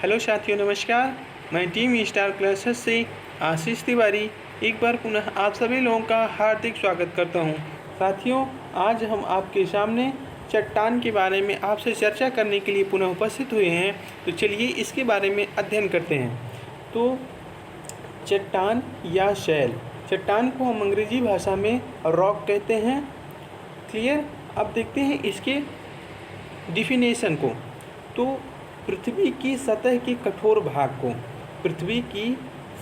Hello साथियों, नमस्कार। मैं टीम स्टार क्लासेस से आशीष तिवारी एक बार पुनः आप सभी लोगों का हार्दिक स्वागत करता हूं। साथियों, आज हम आपके सामने चट्टान के बारे में आपसे चर्चा करने के लिए पुनः उपस्थित हुए हैं। तो चलिए इसके बारे में अध्ययन करते हैं। तो चट्टान या शैल, चट्टान को हम अंग्रेजी भाषा में रॉक कहते हैं। क्लियर। अब देखते हैं इसके डिफिनेशन को। तो पृथ्वी की सतह के कठोर भाग को, पृथ्वी की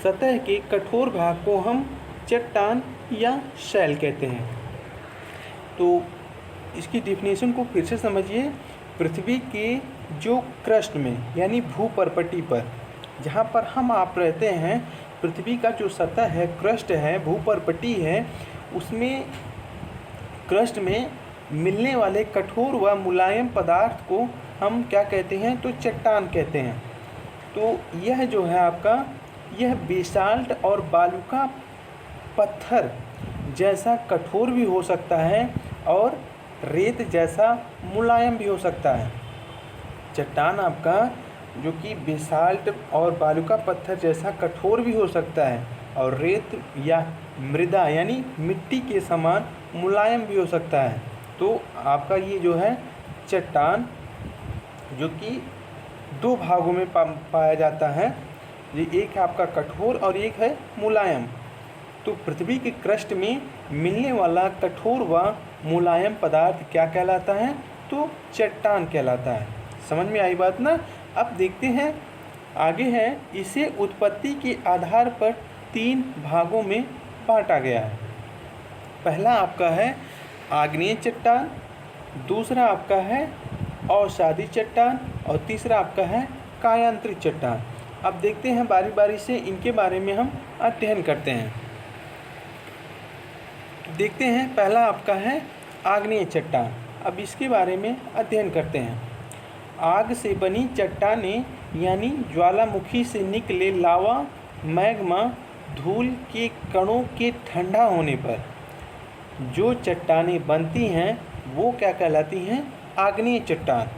सतह के कठोर भाग को हम चट्टान या शैल कहते हैं। तो इसकी डिफिनेशन को फिर से समझिए। पृथ्वी के जो क्रस्ट में यानी भूपर्पटी पर, जहाँ पर हम आप रहते हैं, पृथ्वी का जो सतह है, क्रस्ट है, भूपर्पटी है, उसमें क्रस्ट में मिलने वाले कठोर व मुलायम पदार्थ को हम क्या कहते हैं? तो चट्टान कहते हैं। तो यह जो है आपका, यह बेसाल्ट और बालुका पत्थर जैसा कठोर भी हो सकता है और रेत जैसा मुलायम भी हो सकता है। चट्टान आपका जो कि बेसाल्ट और बालुका पत्थर जैसा कठोर भी हो सकता है और रेत या मृदा यानी मिट्टी के समान मुलायम भी हो सकता है। तो आपका ये जो है चट्टान, जो कि दो भागों में पाया जाता है, ये एक है आपका कठोर और एक है मुलायम। तो पृथ्वी के क्रस्ट में मिलने वाला कठोर व मुलायम पदार्थ क्या कहलाता है? तो चट्टान कहलाता है। समझ में आई बात ना? अब देखते हैं आगे है, इसे उत्पत्ति के आधार पर 3 भागों में बांटा गया है। पहला आपका है आग्नेय चट्टान, दूसरा आपका है अवसादी चट्टान और तीसरा आपका है कायांतरित चट्टान। अब देखते हैं बारी बारी से इनके बारे में हम अध्ययन करते हैं। देखते हैं पहला आपका है आग्नेय चट्टान। अब इसके बारे में अध्ययन करते हैं। आग से बनी चट्टानें यानी ज्वालामुखी से निकले लावा, मैग्मा, धूल के कणों के ठंडा होने पर जो चट्टानें बनती हैं वो क्या कहलाती हैं? आग्नेय चट्टान।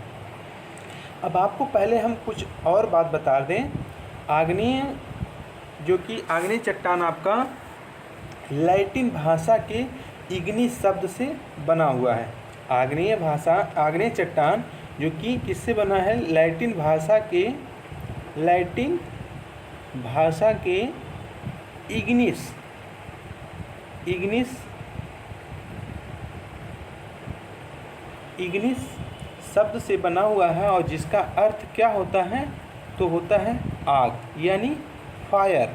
अब आपको पहले हम कुछ और बात बता दें। आग्नेय जो कि आग्नेय चट्टान आपका लैटिन भाषा के इग्निस शब्द से बना हुआ है। आग्नेय चट्टान जो कि किससे बना है? लैटिन भाषा के इग्निस शब्द से बना हुआ है और जिसका अर्थ क्या होता है? तो होता है आग यानी फायर।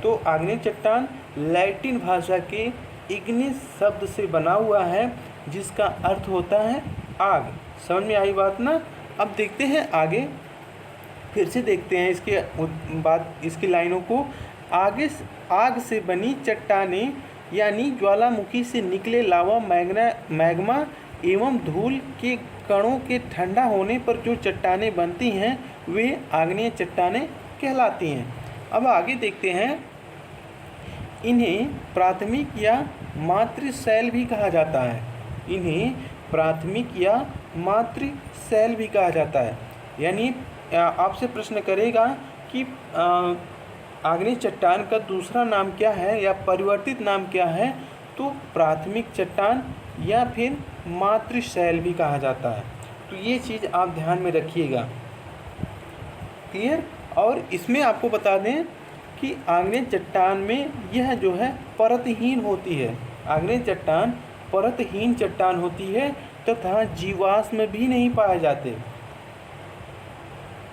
तो आग्नेय चट्टान लैटिन भाषा के इग्निस शब्द से बना हुआ है जिसका अर्थ होता है आग। समझ में आई बात ना? अब देखते हैं आगे, फिर से देखते हैं इसकी लाइनों को। आग से बनी चट्टानें यानी ज्वालामुखी से निकले लावा, मैग्मा एवं धूल के कणों के ठंडा होने पर जो चट्टानें बनती हैं वे आग्नेय चट्टानें कहलाती हैं। अब आगे देखते हैं, इन्हें प्राथमिक या मातृशैल भी कहा जाता है। इन्हें प्राथमिक या मातृशैल भी कहा जाता है। यानी आपसे प्रश्न करेगा कि आग्नेय चट्टान का दूसरा नाम क्या है या परिवर्तित नाम क्या है? तो प्राथमिक चट्टान या फिर मातृशैल भी कहा जाता है। तो ये चीज़ आप ध्यान में रखिएगा। क्लियर। और इसमें आपको बता दें कि आग्नेय चट्टान में यह जो है परतहीन होती है। आग्नेय चट्टान परतहीन चट्टान होती है तथा जीवाश्म भी नहीं पाए जाते।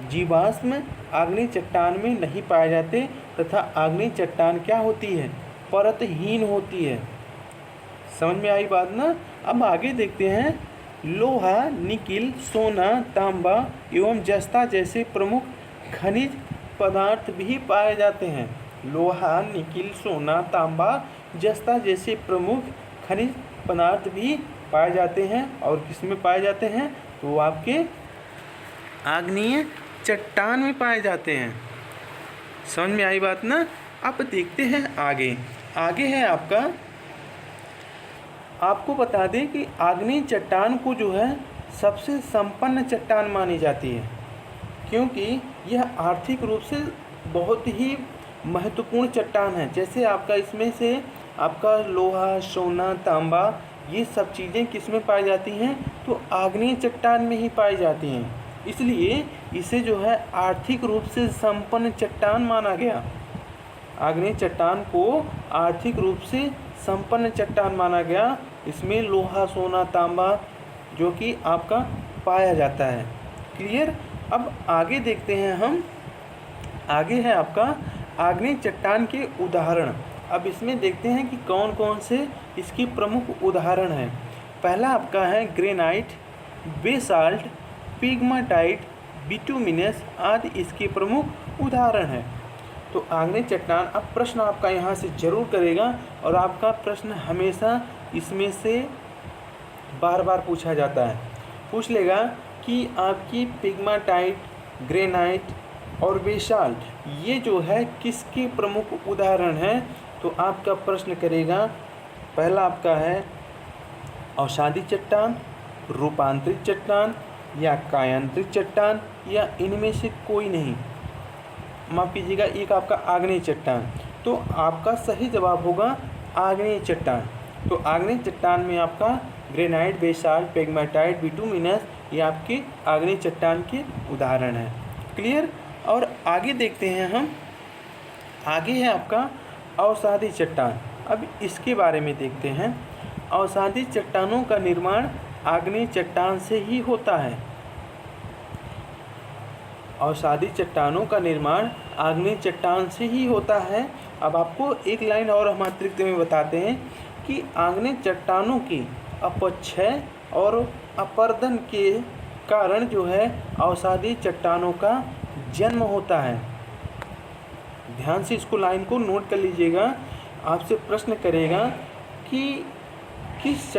जीवाश्म आग्नेय चट्टान में नहीं पाए जाते तथा आग्नेय चट्टान क्या होती है? परतहीन होती है। समझ में आई बात ना? अब आगे देखते हैं, लोहा, निकिल, सोना, तांबा एवं जस्ता जैसे प्रमुख खनिज पदार्थ भी पाए जाते हैं। लोहा, निकिल, सोना, तांबा, जस्ता जैसे प्रमुख खनिज पदार्थ भी पाए जाते हैं। और किसमें पाए जाते हैं? तो आपके आग्नेय चट्टान में पाए जाते हैं। समझ में आई बात ना? अब देखते हैं आगे है आपका, आपको बता दें कि आग्नेय चट्टान को जो है सबसे संपन्न चट्टान मानी जाती है। क्योंकि यह आर्थिक रूप से बहुत ही महत्वपूर्ण चट्टान है। जैसे आपका इसमें से आपका लोहा, सोना, तांबा, ये सब चीज़ें किस में पाई जाती हैं? तो आग्नेय चट्टान में ही पाई जाती हैं। इसलिए इसे जो है आर्थिक रूप से संपन्न चट्टान माना गया। आग्नेय चट्टान को आर्थिक रूप से संपन्न चट्टान माना गया। इसमें लोहा, सोना, तांबा जो कि आपका पाया जाता है। क्लियर? अब आगे देखते हैं हम। आगे है आपका आग्नेय चट्टान के उदाहरण। अब इसमें देखते हैं कि कौन कौन से इसके प्रमुख उदाहरण हैं। पहला आपका है ग्रेनाइट, बेसाल्ट, पिग्माटाइट, बिटुमिनस आदि इसके प्रमुख उदाहरण हैं। तो आग्नेय चट्टान, अब प्रश्न आपका यहाँ से जरूर करेगा और आपका प्रश्न हमेशा इसमें से बार बार पूछा जाता है। पूछ लेगा कि आपकी पिग्माटाइट, ग्रेनाइट और बेसाल्ट ये जो है किसके प्रमुख उदाहरण हैं? तो आपका प्रश्न करेगा, पहला आपका है अवसादी चट्टान, रूपांतरित चट्टान या कायांतरित चट्टान या इनमें से कोई नहीं। माफ़ कीजिएगा, एक आपका आग्नेय चट्टान। तो आपका सही जवाब होगा आग्नेय चट्टान। तो आग्नेय चट्टान में आपका ग्रेनाइट, बेसाल्ट, पेग्माटाइट, बिटुमिनस ये आपके आग्नेय चट्टान के उदाहरण हैं। क्लियर? और आगे देखते हैं हम। आगे है आपका अवसादी चट्टान। अब इसके बारे में देखते हैं। अवसादी चट्टानों का निर्माण आग्नेय चट्टान से ही होता है। अवसादी चट्टानों का निर्माण आग्नेय चट्टान से ही होता है। अब आपको एक लाइन और हम अतिरिक्त में बताते हैं कि आग्नेय चट्टानों की अपक्षय और अपर्दन के कारण जो है अवसादी चट्टानों का जन्म होता है। ध्यान से इसको लाइन को नोट कर लीजिएगा। आपसे प्रश्न करेगा कि किस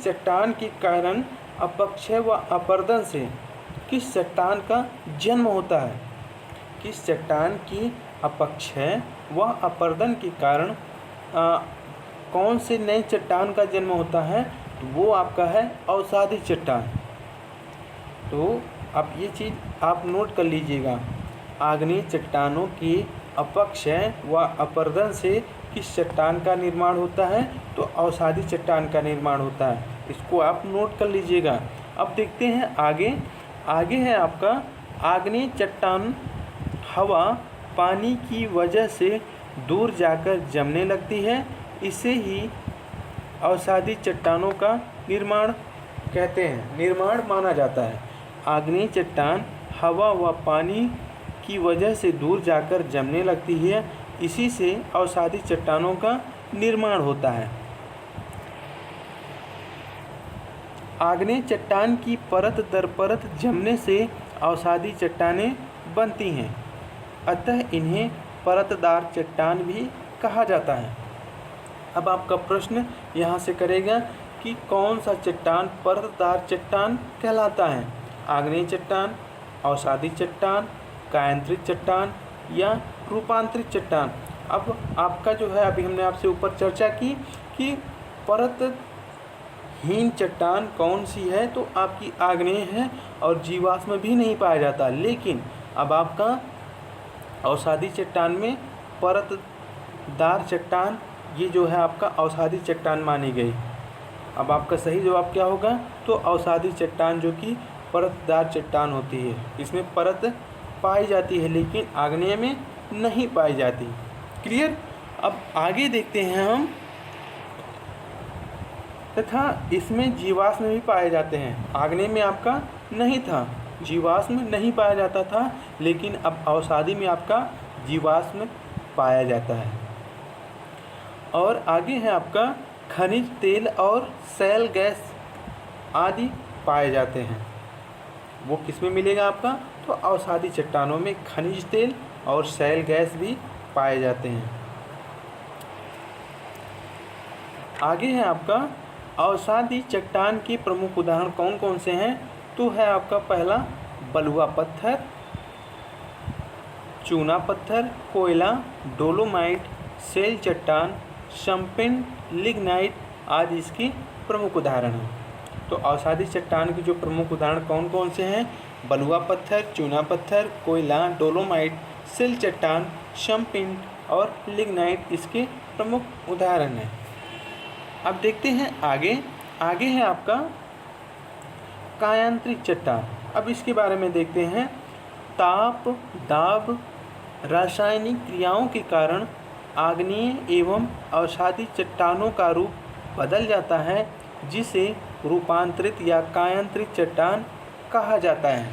चट्टान के कारण अपक्षय व अपर्दन से किस चट्टान का जन्म होता है? किस चट्टान की अपक्षय व अपर्दन के कारण कौन से नए चट्टान का जन्म होता है? तो वो आपका है अवसादी चट्टान। तो अब ये चीज़ आप नोट कर लीजिएगा। आग्नेय चट्टानों की अपक्षय व अपर्दन से किस चट्टान का निर्माण होता है? तो अवसादी चट्टान का निर्माण होता है। इसको आप नोट कर लीजिएगा। अब देखते हैं आगे। आगे है आपका आग्नेय चट्टान हवा, पानी की वजह से दूर जाकर जमने लगती है। इसे ही अवसादी चट्टानों का निर्माण कहते हैं, निर्माण माना जाता है। आग्नेय चट्टान हवा व पानी की वजह से दूर जाकर जमने लगती है। इसी से अवसादी चट्टानों का निर्माण होता है। आग्नेय चट्टान की परत दर परत जमने से अवसादी चट्टानें बनती हैं। अतः इन्हें परतदार चट्टान भी कहा जाता है। अब आपका प्रश्न यहाँ से करेगा कि कौन सा चट्टान परतदार चट्टान कहलाता है? आग्नेय चट्टान, अवसादी चट्टान, कायांतरित चट्टान या रूपांतरित चट्टान। अब आपका जो है, अभी हमने आपसे ऊपर चर्चा की कि परतहीन चट्टान कौन सी है? तो आपकी आग्नेय है और जीवाश्म भी नहीं पाया जाता। लेकिन अब आपका अवसादी चट्टान में परतदार चट्टान, ये जो है आपका अवसादी चट्टान मानी गई। अब आपका सही जवाब क्या होगा? तो अवसादी चट्टान जो कि परतदार चट्टान होती है। इसमें परत पाई जाती है लेकिन आग्नेय में नहीं पाई जाती। क्लियर? अब आगे देखते हैं हम। तथा इसमें जीवाश्म भी पाए जाते हैं। आग्नेय में आपका नहीं था, जीवाश्म नहीं पाया जाता था, लेकिन अब अवसादी में आपका जीवाश्म पाया जाता है। और आगे है आपका खनिज तेल और शैल गैस आदि पाए जाते हैं। वो किस में मिलेगा आपका? तो अवसादी चट्टानों में खनिज तेल और शैल गैस भी पाए जाते हैं। आगे है आपका अवसादी चट्टान के प्रमुख उदाहरण कौन कौन से हैं? तो है आपका पहला बलुआ पत्थर, चूना पत्थर, कोयला, डोलोमाइट, सेल चट्टान, शंपिन, लिग्नाइट आदि इसके प्रमुख उदाहरण हैं। तो अवसादी चट्टान के जो प्रमुख उदाहरण कौन कौन से हैं? बलुआ पत्थर, चूना पत्थर, कोयला, डोलोमाइट, सिल चट्टान, शमपिंड और लिग्नाइट इसके प्रमुख उदाहरण हैं। अब देखते हैं आगे है आपका कायांतरिक चट्टान। अब इसके बारे में देखते हैं। ताप, दाब, रासायनिक क्रियाओं के कारण आग्नेय एवं अवसादी चट्टानों का रूप बदल जाता है, जिसे रूपांतरित या कायांतरित चट्टान कहा जाता है।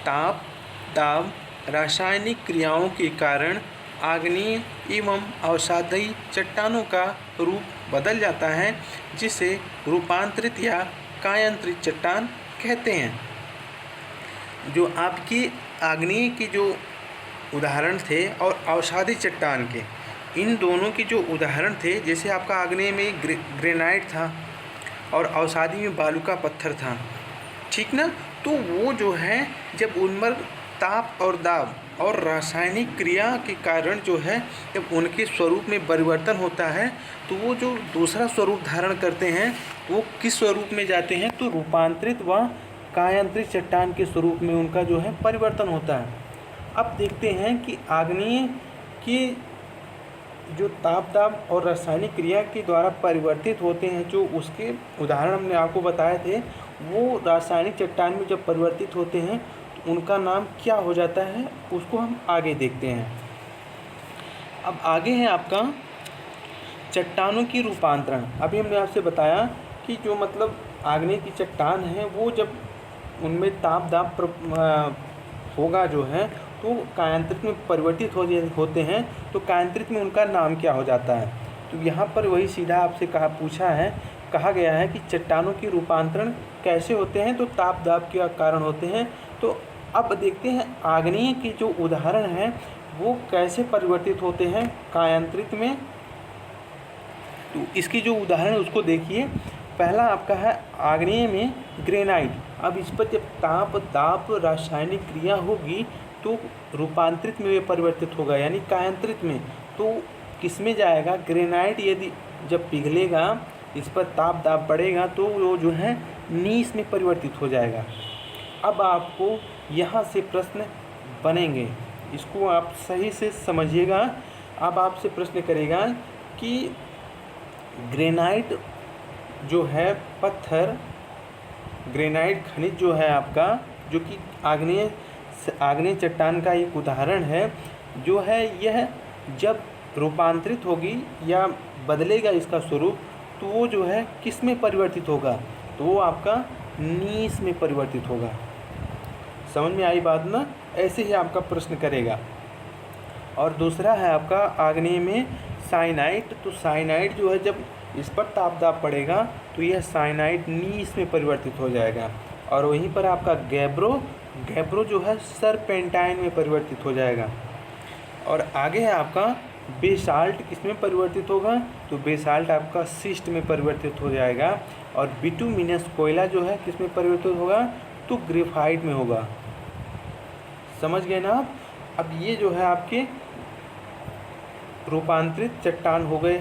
ताप, दाब, रासायनिक क्रियाओं के कारण आग्नेय एवं अवसादी चट्टानों का रूप बदल जाता है, जिसे रूपांतरित या कायांतरित चट्टान कहते हैं। जो आपकी आग्नेय की जो उदाहरण थे और अवसादी चट्टान के, इन दोनों के जो उदाहरण थे, जैसे आपका आग्नेय में ग्रेनाइट था और अवसादी में बालू का पत्थर था, ठीक ना। तो वो जो है जब उनमें ताप और दाब और रासायनिक क्रिया के कारण जो है जब उनके स्वरूप में परिवर्तन होता है, तो वो जो दूसरा स्वरूप धारण करते हैं वो किस स्वरूप में जाते हैं? तो रूपांतरित व कायांतरित चट्टान के स्वरूप में उनका जो है परिवर्तन होता है। अब देखते हैं कि आग्नेय के जो ताप दाब और रासायनिक क्रिया के द्वारा परिवर्तित होते हैं, जो उसके उदाहरण हमने आपको बताए थे, वो रासायनिक चट्टान में जब परिवर्तित होते हैं तो उनका नाम क्या हो जाता है, उसको हम आगे देखते हैं। अब आगे है आपका चट्टानों की रूपांतरण। अभी हमने आपसे बताया कि जो मतलब आग्नेय की चट्टान है वो जब उनमें ताप दाब होगा जो है तो कायांतरित में परिवर्तित होते हैं, तो कायांतरित में उनका नाम क्या हो जाता है? तो यहाँ पर वही सीधा आपसे कहा गया है कि चट्टानों की रूपांतरण कैसे होते हैं? तो ताप दाब के कारण होते हैं। तो अब देखते हैं आग्नेय के जो उदाहरण हैं वो कैसे परिवर्तित होते हैं कायांतरित में। तो इसकी जो उदाहरण है उसको देखिए। पहला आपका है आग्नेय में ग्रेनाइट। अब इस पर जब ताप दाब रासायनिक क्रिया होगी तो रूपांतरित में परिवर्तित होगा, यानी कायांतरित में। तो किस में जाएगा? ग्रेनाइट यदि जब पिघलेगा, इस पर ताप दाब बढ़ेगा तो वो जो है नीस में परिवर्तित हो जाएगा। अब आपको यहाँ से प्रश्न बनेंगे, इसको आप सही से समझिएगा। अब आपसे प्रश्न करेगा कि ग्रेनाइट जो है पत्थर, ग्रेनाइट खनिज जो है आपका, जो कि आग्नेय चट्टान का एक उदाहरण है, जो है यह जब रूपांतरित होगी या बदलेगा इसका स्वरूप, तो वो जो है किस में परिवर्तित होगा? तो वो आपका नीस में परिवर्तित होगा। समझ में आई बात ना? ऐसे ही आपका प्रश्न करेगा। और दूसरा है आपका आग्नेय में साइनाइट। तो साइनाइट जो है जब इस पर ताप दाब पड़ेगा तो यह साइनाइट नीस में परिवर्तित हो जाएगा। और वहीं पर आपका गैब्रो जो है सरपेंटाइन में परिवर्तित हो जाएगा। और आगे है आपका बेसाल्ट। किस में परिवर्तित होगा? तो बेसाल्ट आपका सिस्ट में परिवर्तित हो जाएगा। और बिटुमिनस कोयला जो है किस में परिवर्तित होगा? तो ग्रेफाइट में होगा। समझ गए ना आप? अब ये जो है आपके रूपांतरित चट्टान हो गए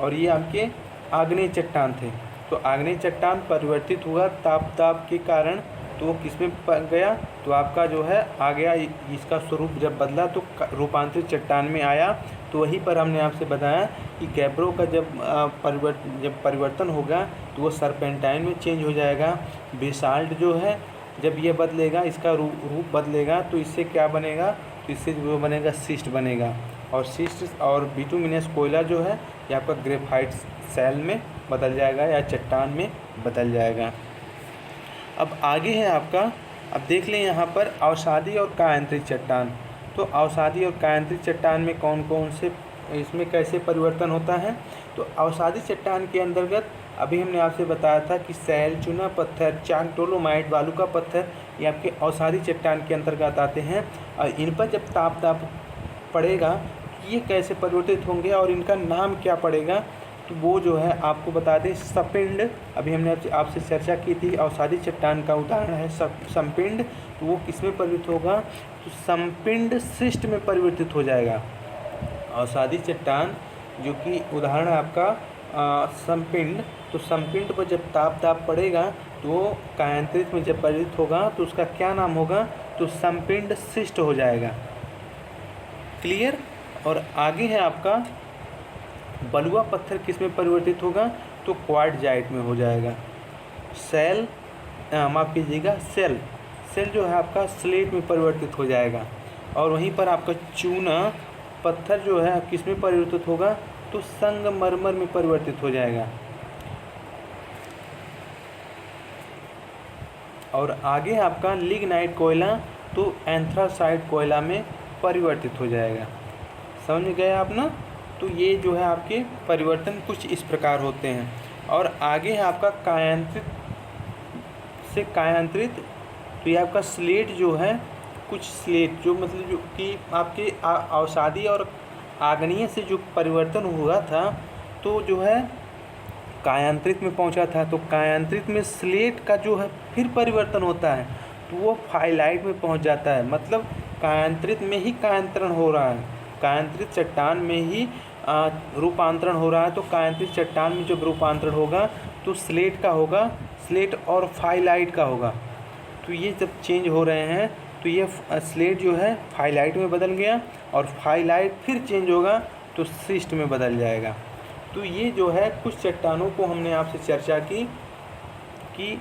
और ये आपके आग्नेय चट्टान थे। तो आग्नेय चट्टान परिवर्तित हुआ ताप दाब के कारण, तो वो किस में गया? तो आपका जो है आ गया, इसका स्वरूप जब बदला तो रूपांतरित चट्टान में आया। तो वहीं पर हमने आपसे बताया कि गैब्रो का जब परिवर्तन होगा तो वो सरपेंटाइन में चेंज हो जाएगा। बेसाल्ट जो है जब ये बदलेगा, इसका रूप बदलेगा, तो इससे क्या बनेगा? तो इससे वो बनेगा सिस्ट बनेगा। और सिस्ट और बिटुमिनस कोयला जो है ये आपका ग्रेफाइट सेल में बदल जाएगा या चट्टान में बदल जाएगा। अब आगे है आपका, अब देख लें यहाँ पर अवसादी और कायांतरित चट्टान। तो अवसादी और कायांतरित चट्टान में कौन कौन से, इसमें कैसे परिवर्तन होता है? तो अवसादी चट्टान के अंतर्गत अभी हमने आपसे बताया था कि सैल, चूना पत्थर, चाक, डोलोमाइट, बालू का पत्थर ये आपके अवसादी चट्टान के अंतर्गत आते हैं। और इन पर जब ताप दाब पड़ेगा ये कैसे परिवर्तित होंगे और इनका नाम क्या पड़ेगा? तो वो जो है आपको बता दें सपिंड। अभी हमने आपसे चर्चा की थी, अवसादी चट्टान का उदाहरण है संपिंड। तो वो किस में परिवर्तित होगा? तो संपिंड सिस्ट में परिवर्तित हो जाएगा। अवसादी चट्टान जो कि उदाहरण है आपका समपिंड, तो समपिंड पर जब ताप पड़ेगा तो वो कायांतरित में जब परिवर्तित होगा तो उसका क्या नाम होगा, तो समपिंड शिष्ट हो जाएगा। क्लियर। और आगे है आपका बलुआ पत्थर किस में परिवर्तित होगा, तो क्वार्टजाइट में हो जाएगा। सेल माफ़ कीजिएगा सेल जो है आपका स्लेट में परिवर्तित हो जाएगा। और वहीं पर आपका चूना पत्थर जो है किस में परिवर्तित होगा, तो संगमरमर में परिवर्तित हो जाएगा। और आगे है आपका लिग्नाइट कोयला, तो एंथ्रासाइट कोयला में परिवर्तित हो जाएगा। समझ गए आप ना। तो ये जो है आपके परिवर्तन कुछ इस प्रकार होते हैं। और आगे है आपका कायांतरित, तो ये आपका स्लेट जो है, कुछ स्लेट जो मतलब जो कि आपके अवसादी और आग्नेय से जो परिवर्तन हुआ था तो जो है कायांतरित में पहुंचा था। तो कायांतरित में स्लेट का जो है फिर परिवर्तन होता है तो वो फाइलाइट में पहुंच जाता है। मतलब कायांतरित में ही कायांतरण हो रहा है, कायांतरित चट्टान में ही रूपांतरण हो रहा है। तो कायांतरित चट्टान में जब रूपांतरण होगा तो स्लेट का होगा, स्लेट और फाइलाइट का होगा। तो ये जब चेंज हो रहे हैं तो ये स्लेट जो है फाइलाइट में बदल गया और फाइलाइट फिर चेंज होगा तो शिस्ट में बदल जाएगा। तो ये जो है कुछ चट्टानों को हमने आपसे चर्चा की कि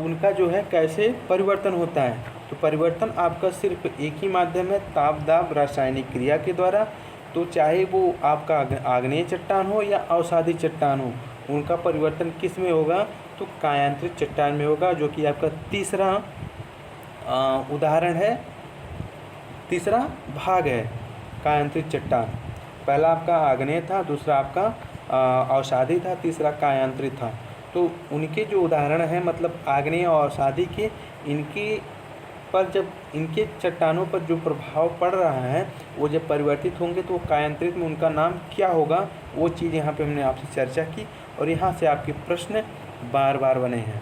उनका जो है कैसे परिवर्तन होता है। तो परिवर्तन आपका सिर्फ एक ही माध्यम है, ताप दाब रासायनिक क्रिया के द्वारा। तो चाहे वो आपका आग्नेय चट्टान हो या अवसादी चट्टान हो, उनका परिवर्तन किस में होगा, तो कायांतरित चट्टान में होगा, जो कि आपका तीसरा उदाहरण है, तीसरा भाग है कायांतरित चट्टान। पहला आपका आग्नेय था, दूसरा आपका अवसादी था, तीसरा कायांतरित था। तो उनके जो उदाहरण हैं मतलब आग्नेय और अवसादी के, इनके पर जब इनके चट्टानों पर जो प्रभाव पड़ रहा है वो जब परिवर्तित होंगे तो कायांतरित में उनका नाम क्या होगा, वो चीज़ यहाँ पे हमने आपसे चर्चा की। और यहाँ से आपके प्रश्न बार बार बने हैं।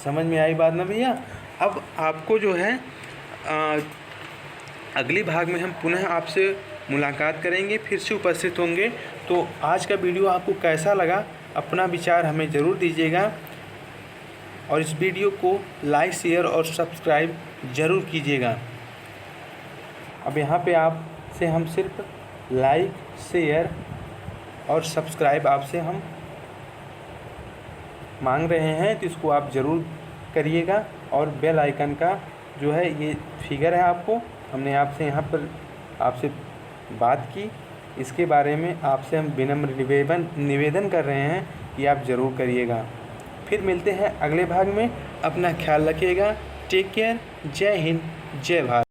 समझ में आई बात ना भैया। अब आपको जो है अगले भाग में हम पुनः आपसे मुलाकात करेंगे, फिर से उपस्थित होंगे। तो आज का वीडियो आपको कैसा लगा, अपना विचार हमें ज़रूर दीजिएगा और इस वीडियो को लाइक शेयर और सब्सक्राइब ज़रूर कीजिएगा। अब यहाँ पे आपसे हम सिर्फ लाइक शेयर और सब्सक्राइब आपसे हम मांग रहे हैं, तो इसको आप ज़रूर करिएगा। और बेल आइकन का जो है ये फिगर है, आपको हमने आपसे यहाँ पर आपसे बात की, इसके बारे में आपसे हम विनम्र निवेदन कर रहे हैं कि आप ज़रूर करिएगा। फिर मिलते हैं अगले भाग में। अपना ख्याल रखिएगा। Take care. जय हिंद, जय भारत।